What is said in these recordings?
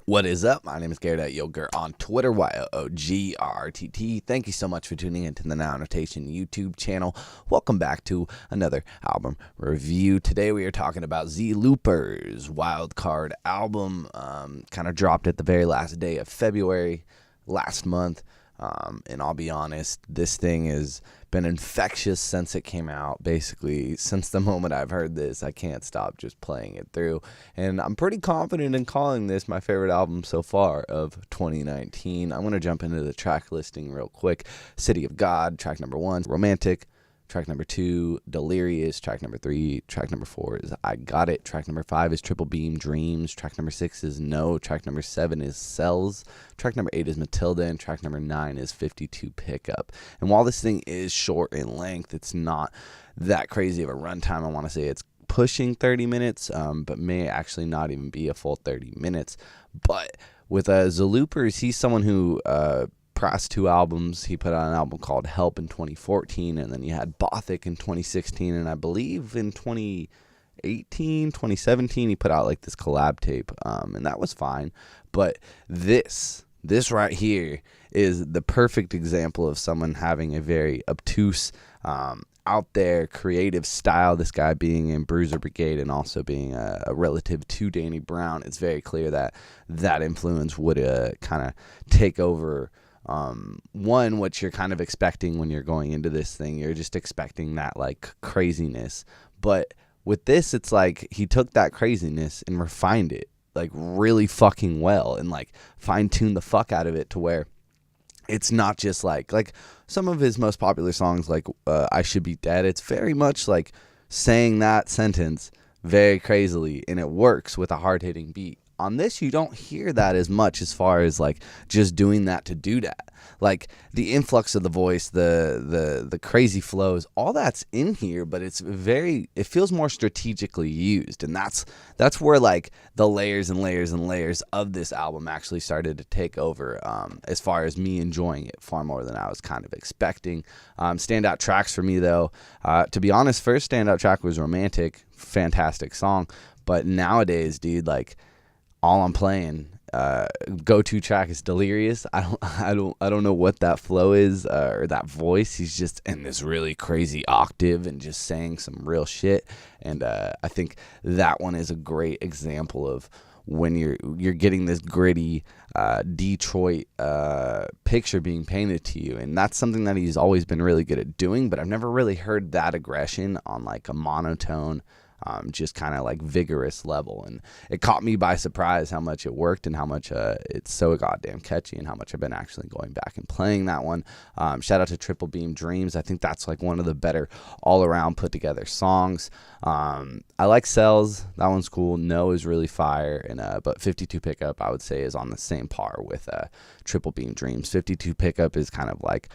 What is up? My name is Garrett Yogurt on Twitter, YOOGRTT. Thank you so much for tuning into the Now Notation YouTube channel. Welcome back to another album review. Today we are talking about ZelooperZ Wildcard album. Kind of dropped at the very last day of February last month. And I'll be honest, this thing has been infectious since it came out. Basically, since the moment I've heard this, I can't stop just playing it through. And I'm pretty confident in calling this my favorite album so far of 2019. I'm going to jump into the track listing real quick. City of God, track number 1, Romantic. Track number 2, Delirious. Track number 3, track number 4 is I Got It. Track number 5 is Triple Beam Dreams. Track number 6 is No. Track number 7 is Cells. Track number 8 is Matilda. And track number 9 is 52 Pickup. And while this thing is short in length, it's not that crazy of a runtime. I want to say it's pushing 30 minutes, but may actually not even be a full 30 minutes. But with ZelooperZ, he's someone who past 2 albums. He put out an album called Help in 2014, and then you had Bothic in 2016, and I believe in 2018, 2017, he put out like this collab tape, and that was fine. But this right here is the perfect example of someone having a very obtuse, out there creative style. This guy being in Bruiser Brigade and also being a relative to Danny Brown, it's very clear that that influence would kind of take over. One, what you're kind of expecting when you're going into this thing, you're just expecting that like craziness. But with this, it's like he took that craziness and refined it like really fucking well and like fine-tuned the fuck out of it to where it's not just like some of his most popular songs, like I Should Be Dead. It's very much like saying that sentence very crazily, and it works with a hard-hitting beat. On this, you don't hear that as much as far as like just doing that to do that. Like the influx of the voice, the crazy flows, all that's in here, but it feels more strategically used. And that's where like the layers and layers and layers of this album actually started to take over, as far as me enjoying it far more than I was kind of expecting. Standout tracks for me though, to be honest, first standout track was Romantic. Fantastic song. But nowadays, dude, like, all I'm playing, go-to track is Delirious. I don't know what that flow is, or that voice. He's just in this really crazy octave and just saying some real shit. And I think that one is a great example of when you're getting this gritty Detroit picture being painted to you. And that's something that he's always been really good at doing, but I've never really heard that aggression on like a monotone, just kind of like vigorous level. And it caught me by surprise how much it worked and how much it's so goddamn catchy and how much I've been actually going back and playing that one. Shout out to Triple Beam Dreams. I think that's like one of the better all around put together songs. I like Cells. That one's cool. No is really fire. And but 52 Pickup I would say is on the same par with Triple Beam Dreams. 52 Pickup is kind of like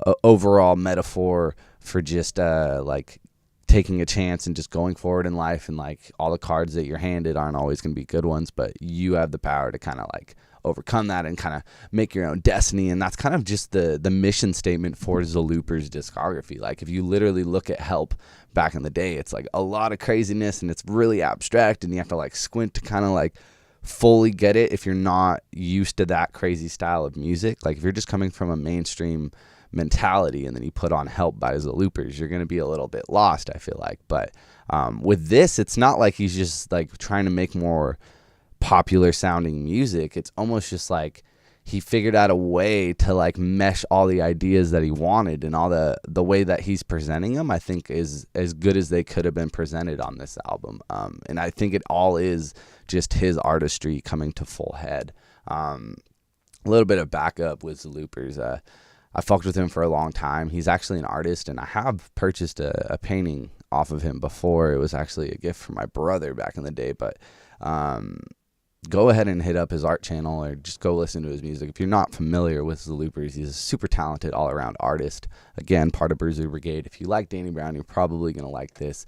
a overall metaphor for just like taking a chance and just going forward in life, and like all the cards that you're handed aren't always going to be good ones, but you have the power to kind of like overcome that and kind of make your own destiny. And that's kind of just the mission statement for ZelooperZ discography. Like if you literally look at Help back in the day, it's like a lot of craziness and it's really abstract and you have to like squint to kind of like fully get it if you're not used to that crazy style of music. Like if you're just coming from a mainstream mentality and then you put on Help by ZelooperZ, you're going to be a little bit lost, I feel like. But with this, it's not like he's just like trying to make more popular sounding music. It's almost just like he figured out a way to like mesh all the ideas that he wanted, and all the way that he's presenting them, I think is as good as they could have been presented on this album. And I think it all is just his artistry coming to full head. A little bit of backup with ZelooperZ. I fucked with him for a long time. He's actually an artist, and I have purchased a painting off of him before. It was actually a gift from my brother back in the day, but go ahead and hit up his art channel or just go listen to his music. If you're not familiar with ZelooperZ, he's a super talented all-around artist. Again, part of Bruiser Brigade. If you like Danny Brown, you're probably going to like this.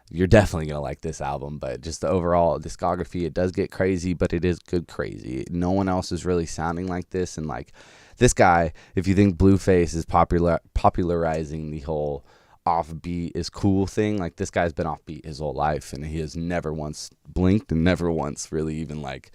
You're definitely going to like this album, but just the overall discography, it does get crazy, but it is good crazy. No one else is really sounding like this, and like this guy, if you think Blueface is popularizing the whole offbeat is cool thing, like this guy's been offbeat his whole life, and he has never once blinked and never once really even like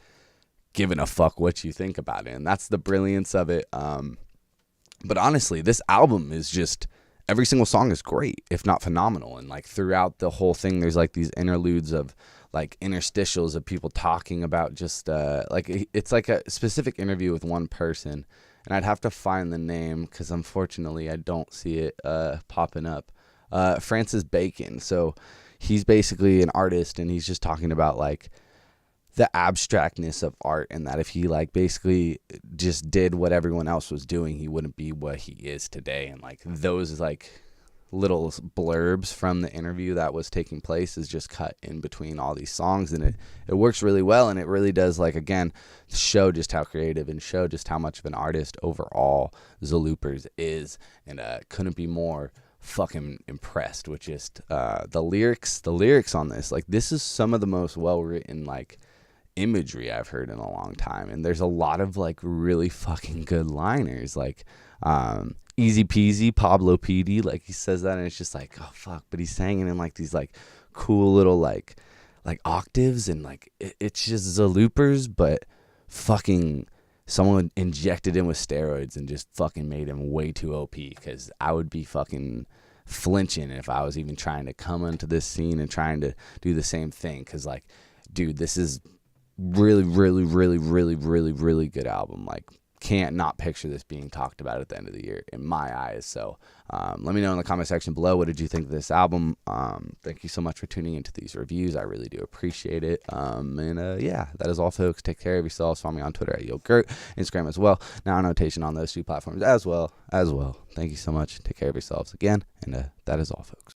giving a fuck what you think about it. And that's the brilliance of it. But honestly, this album is just, every single song is great, if not phenomenal. And like throughout the whole thing, there's like these interludes of like interstitials of people talking about just like, it's like a specific interview with one person. And I'd have to find the name because unfortunately I don't see it popping up. Francis Bacon. So he's basically an artist, and he's just talking about like the abstractness of art, and that if he like basically just did what everyone else was doing, he wouldn't be what he is today. And like those like little blurbs from the interview that was taking place is just cut in between all these songs, and it works really well. And it really does, like, again, show just how creative and show just how much of an artist overall ZelooperZ is. And couldn't be more fucking impressed with just the lyrics on this. Like, this is some of the most well written like imagery I've heard in a long time, and there's a lot of like really fucking good liners, like easy peasy PABLO PETEY, like he says that, and it's just like, oh fuck, but he's saying it in like these like cool little like octaves, and like it's just ZelooperZ, but fucking someone injected him with steroids and just fucking made him way too OP, because I would be fucking flinching if I was even trying to come into this scene and trying to do the same thing, because like, dude, this is really good album. Like, can't not picture this being talked about at the end of the year in my eyes. So let me know in the comment section below, what did you think of this album? Thank you so much for tuning into these reviews. I really do appreciate it. Yeah, that is all, folks. Take care of yourselves. Follow me on Twitter at YoGert, Instagram as well. Now annotation on those two platforms as well. Thank you so much. Take care of yourselves again, and that is all, folks.